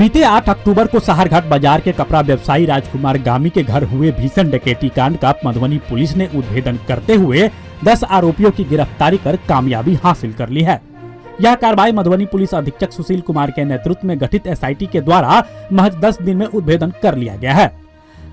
बीते 8 अक्टूबर को सहारघाट बाजार के कपड़ा व्यवसायी राजकुमार गामी के घर हुए भीषण डकैती कांड का मधुबनी पुलिस ने उद्भेदन करते हुए 10 आरोपियों की गिरफ्तारी कर कामयाबी हासिल कर ली है। यह कार्रवाई मधुबनी पुलिस अधीक्षक सुशील कुमार के नेतृत्व में गठित एसआईटी के द्वारा महज 10 दिन में उद्भेदन कर लिया गया है।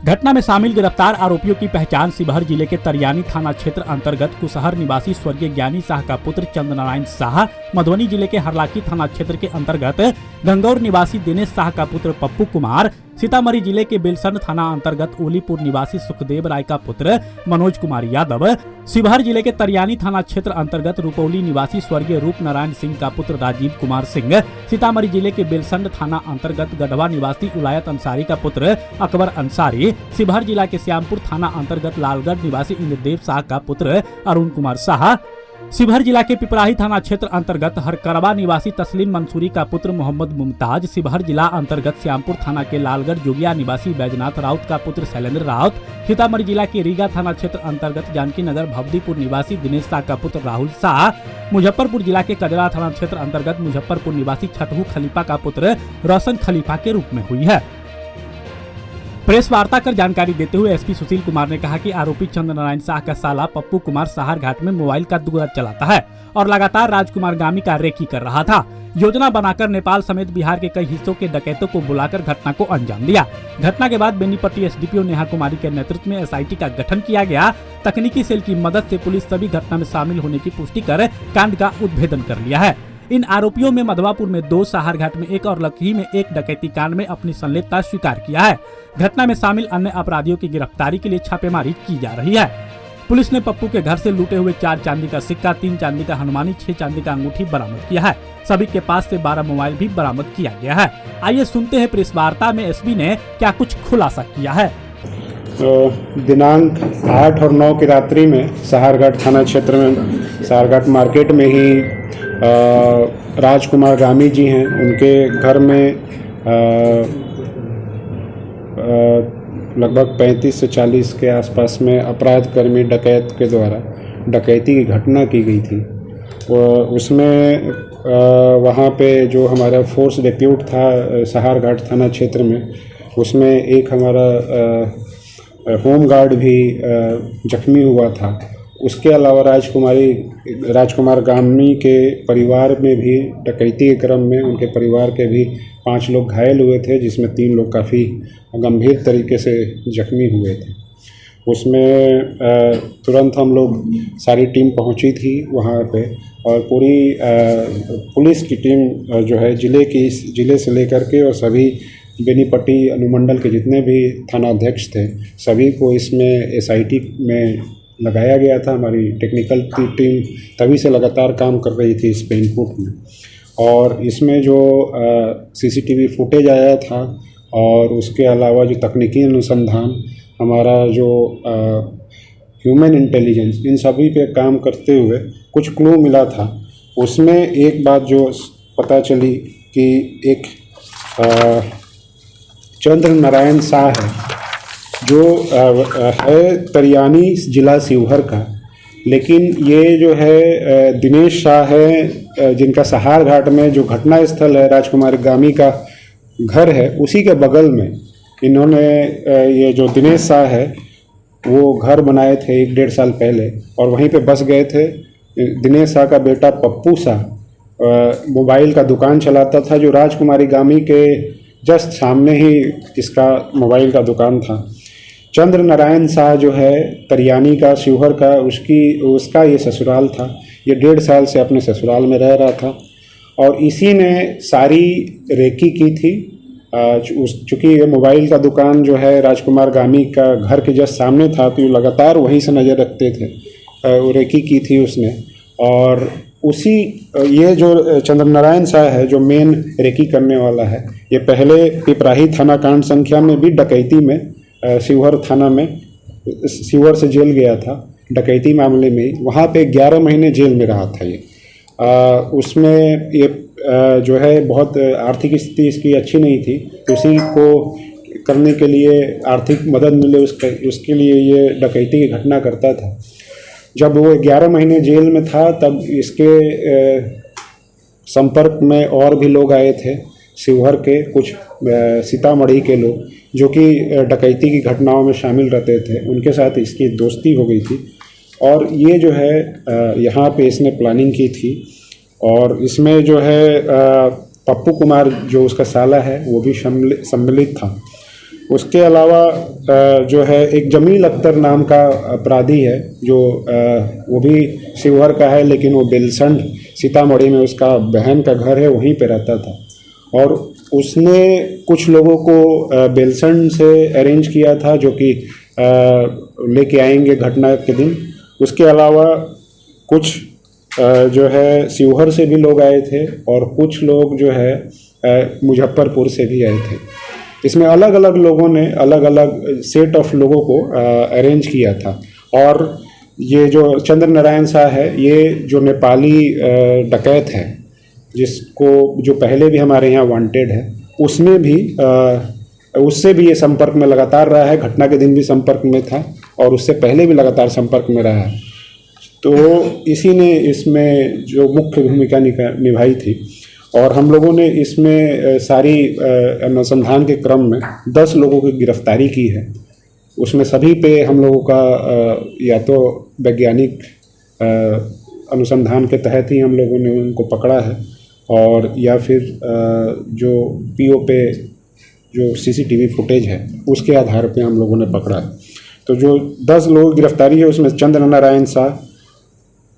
घटना में शामिल गिरफ्तार आरोपियों की पहचान शिवहर जिले के तरियानी थाना क्षेत्र अंतर्गत कुशहर निवासी स्वर्गीय ज्ञानी शाह का पुत्र चंद्रनारायण शाह, मधुबनी जिले के हरलाखी थाना क्षेत्र के अंतर्गत गंगौर निवासी दिनेश शाह का पुत्र पप्पू कुमार, सीतामढ़ी जिले के बेलसंड थाना अंतर्गत ओलीपुर निवासी सुखदेव राय का पुत्र मनोज कुमार यादव, शिवहर जिले के तरियानी थाना क्षेत्र अंतर्गत रुपौली निवासी स्वर्गीय रूप नारायण सिंह का पुत्र राजीव कुमार सिंह, सीतामढ़ी जिले के बेलसंड थाना अंतर्गत गढ़वा निवासी उलायत अंसारी का पुत्र अकबर अंसारी, शिवहर जिला के श्यामपुर थाना अंतर्गत लालगढ़ निवासी इंद्रदेव शाह का पुत्र अरुण कुमार शाह, शिवहर जिला के पिपराही थाना क्षेत्र अंतर्गत हरकरवा निवासी तस्लीम मंसूरी का पुत्र मोहम्मद मुमताज, शिवहर जिला अंतर्गत श्यामपुर थाना के लालगढ़ जोगिया निवासी बैजनाथ राउत का पुत्र शैलेंद्र राउत, सीतामढ़ी जिला के रीगा थाना क्षेत्र अंतर्गत जानकी नगर भवदीपुर निवासी दिनेश शाह का पुत्र राहुल शाह, मुजफ्फरपुर जिला के कजरा थाना क्षेत्र अंतर्गत मुजफ्फरपुर निवासी छठहू खलीफा का पुत्र रोशन खलीफा के रूप में हुई है। प्रेस वार्ता कर जानकारी देते हुए एसपी सुशील कुमार ने कहा कि आरोपी चंद्रनारायण शाह का साला पप्पू कुमार सहारघाट में मोबाइल का दुकान चलाता है और लगातार राजकुमार गामी का रेकी कर रहा था। योजना बनाकर नेपाल समेत बिहार के कई हिस्सों के डकैतों को बुलाकर घटना को अंजाम दिया। घटना के बाद बेनीपट्टी एसडीपीओ नेहा कुमारी के नेतृत्व में एसआईटी का गठन किया गया। तकनीकी सेल की मदद से पुलिस सभी घटना में शामिल होने की पुष्टि कर कांड का उद्भेदन कर लिया है। इन आरोपियों में मधवापुर में 2, सहारघाट में 1 और लखही में 1 डकैती कांड में अपनी संलिप्तता स्वीकार किया है। घटना में शामिल अन्य अपराधियों की गिरफ्तारी के लिए छापेमारी की जा रही है। पुलिस ने पप्पू के घर से लूटे हुए 4 चांदी का सिक्का, 3 चांदी का हनुमानी, 6 चांदी का अंगूठी बरामद किया है। सभी के पास से 12 मोबाइल भी बरामद किया गया है। आइए सुनते हैं प्रेस वार्ता में एसपी ने क्या कुछ खुलासा किया है। दिनांक 8 और 9 की रात्रि में सहारघाट थाना क्षेत्र में सहारघाट मार्केट में ही राजकुमार गामी जी हैं, उनके घर में लगभग 35 से 40 के आसपास में अपराध कर्मी डकैत के द्वारा डकैती की घटना की गई थी। उसमें वहाँ पे जो हमारा फोर्स डिप्यूट था सहारघाट थाना क्षेत्र में, उसमें एक हमारा होम गार्ड भी जख्मी हुआ था। उसके अलावा राजकुमार गामी के परिवार में भी डकैती के क्रम में उनके परिवार के भी 5 लोग घायल हुए थे, जिसमें 3 लोग काफ़ी गंभीर तरीके से जख्मी हुए थे। उसमें तुरंत हम लोग सारी टीम पहुंची थी वहां पे और पूरी पुलिस की टीम जो है जिले से लेकर के और सभी बेनीपट्टी अनुमंडल के जितने भी थानाध्यक्ष थे सभी को इसमें एसआईटी में लगाया गया था। हमारी टेक्निकल टीम तभी से लगातार काम कर रही थी इस पे इनपुट में, और इसमें जो सीसीटीवी फुटेज आया था और उसके अलावा जो तकनीकी अनुसंधान, हमारा जो ह्यूमन इंटेलिजेंस, इन सभी पे काम करते हुए कुछ क्लू मिला था। उसमें एक बात जो पता चली कि एक चंद्रनारायण शाह है जो है तरियानी जिला शिवहर का, लेकिन ये जो है दिनेश शाह है जिनका सहारघाट में जो घटना स्थल है राजकुमार गामी का घर है उसी के बगल में इन्होंने ये जो दिनेश शाह है वो घर बनाए थे 1-1.5 साल पहले और वहीं पे बस गए थे। दिनेश शाह का बेटा पप्पू शाह मोबाइल का दुकान चलाता था, जो राजकुमारी गामी के जस्ट सामने ही इसका मोबाइल का दुकान था। चंद्रनारायण शाह जो है तरियानी का शिवहर का, उसका ये ससुराल था। ये 1.5 साल से अपने ससुराल में रह रहा था और इसी ने सारी रेकी की थी। चूँकि ये मोबाइल का दुकान जो है राजकुमार गामी का घर के जस्ट सामने था तो लगातार वहीं से नज़र रखते थे। वो रेकी की थी उसने, और ये जो चंद्रनारायण शाह है जो मेन रेकी करने वाला है, ये पहले पिपराही थाना कांड संख्या में भी डकैती में शिवहर थाना में शिवहर से जेल गया था डकैती मामले में। वहाँ पे 11 महीने जेल में रहा था ये। उसमें ये जो है बहुत आर्थिक स्थिति इसकी अच्छी नहीं थी, तो उसी को करने के लिए आर्थिक मदद मिले उसके लिए ये डकैती की घटना करता था। जब वो 11 महीने जेल में था तब इसके संपर्क में और भी लोग आए थे। शिवहर के, कुछ सीतामढ़ी के लोग जो कि डकैती की घटनाओं में शामिल रहते थे, उनके साथ इसकी दोस्ती हो गई थी। और ये जो है यहाँ पे इसने प्लानिंग की थी। और इसमें जो है पप्पू कुमार जो उसका साला है वो भी सम्मिलित था। उसके अलावा जो है एक जमील अख्तर नाम का अपराधी है जो वो भी शिवहर का है, लेकिन वो बेलसंड सीतामढ़ी में उसका बहन का घर है, वहीं पे रहता था। और उसने कुछ लोगों को बेलसंड से अरेंज किया था जो कि लेके आएंगे घटना के दिन। उसके अलावा कुछ जो है शिवहर से भी लोग आए थे और कुछ लोग जो है मुजफ्फरपुर से भी आए थे। इसमें अलग अलग लोगों ने अलग अलग सेट ऑफ लोगों को अरेंज किया था। और ये जो चंद्र नारायण शाह है, ये जो नेपाली डकैत है, जिसको जो पहले भी हमारे यहाँ वांटेड है, उसमें भी उससे भी ये संपर्क में लगातार रहा है। घटना के दिन भी संपर्क में था और उससे पहले भी लगातार संपर्क में रहा है। तो इसी ने इसमें जो मुख्य भूमिका निभाई थी। और हम लोगों ने इसमें सारी अनुसंधान के क्रम में 10 लोगों की गिरफ्तारी की है। उसमें सभी पे हम लोगों का या तो वैज्ञानिक अनुसंधान के तहत ही हम लोगों ने उनको पकड़ा है, और या फिर जो पीओ पे जो सीसीटीवी फुटेज है उसके आधार पे हम लोगों ने पकड़ा है। तो जो 10 लोगों की गिरफ्तारी है उसमें चंद्र नारायण शाह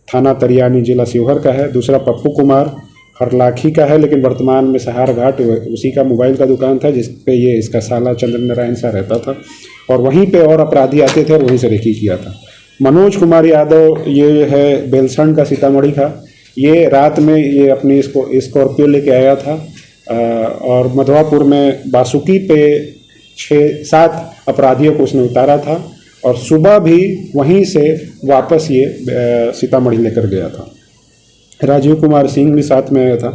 थाना तरियानी जिला शिवहर का है। दूसरा पप्पू कुमार हरलाखी का है, लेकिन वर्तमान में सहार घाट उसी का मोबाइल का दुकान था जिस पे ये इसका साला चंद्र नारायण शाह रहता था, और वहीं पे और अपराधी आते थे और वहीं से रेकी किया था। मनोज कुमार यादव ये है बेलसंड का, सीतामढ़ी का। ये रात में ये अपनी स्कॉर्पियो लेके आया था और मधवापुर में बासुकी पे 6-7 अपराधियों को उसने उतारा था, और सुबह भी वहीं से वापस ये सीतामढ़ी लेकर गया था। राजीव कुमार सिंह भी साथ में आया था।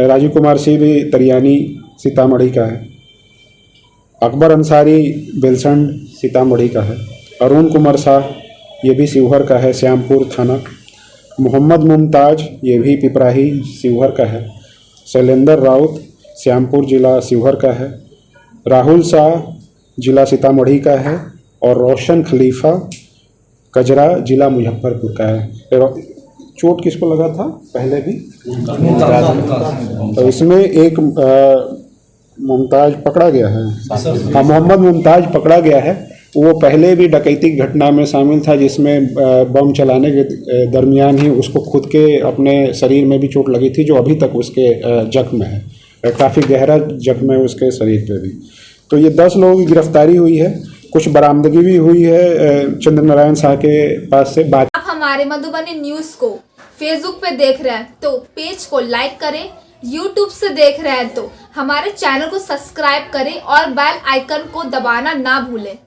राजीव कुमार सिंह भी तरियानी सीतामढ़ी का है। अकबर अंसारी बेलसंड सीतामढ़ी का है। अरुण कुमार शाह ये भी शिवहर का है, श्यामपुर थाना। मोहम्मद मुमताज ये भी पिपराही शिवहर का है। शैलेंद्र राउत श्यामपुर जिला शिवहर का है। राहुल शाह जिला सीतामढ़ी का है, और रोशन खलीफा कजरा जिला मुजफ्फरपुर का है। चोट किसको लगा था पहले भी? तो इसमें एक मुमताज पकड़ा गया है। हाँ, मोहम्मद मुमताज पकड़ा गया है। वो पहले भी डकैती घटना में शामिल था, जिसमें बम चलाने के दरमियान ही उसको खुद के अपने शरीर में भी चोट लगी थी, जो अभी तक उसके जख्म है, काफ़ी गहरा जख्म है उसके शरीर पे भी। तो ये 10 लोगों की गिरफ्तारी हुई है। कुछ बरामदगी भी हुई है चंद्र नारायण शाह के पास से। आप हमारे मधुबनी न्यूज को फेसबुक पे देख रहे हैं तो पेज को लाइक करें, यूट्यूब से देख रहे हैं तो हमारे चैनल को सब्सक्राइब करें और बेल आइकन को दबाना ना भूलें।